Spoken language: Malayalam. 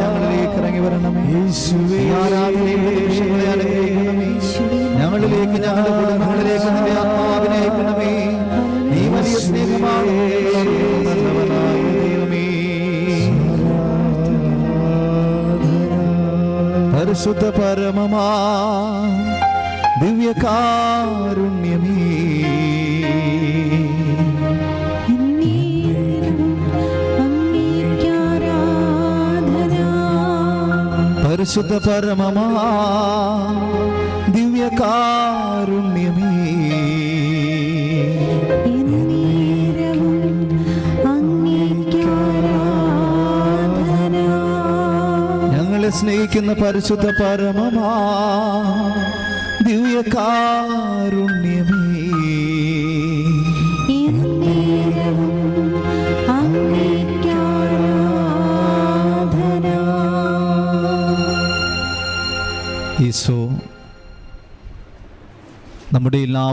ഞങ്ങളിലേക്ക് ഇറങ്ങി വരണമേ. ഞങ്ങളിലേക്ക്, ഞങ്ങളുടെ കുടുംബങ്ങളിലേക്ക് നിന്റെ ആത്മാവിനെ അയക്കണമേ. നീ വലിയ സ്നേഹമാണ് നല്ലവനായ ദൈവമേ. പരിശുദ്ധ പരമമാ ദിവ്യകാരുണ്യമേ, പരിശുദ്ധ പരമമാ ദിവ്യകാരുണ്യമേ, ഞങ്ങളെ സ്നേഹിക്കുന്ന പരിശുദ്ധ പരമമാ ദിവ്യകാരുണ്യമേ, ഈശോ നമ്മുടെ എല്ലാ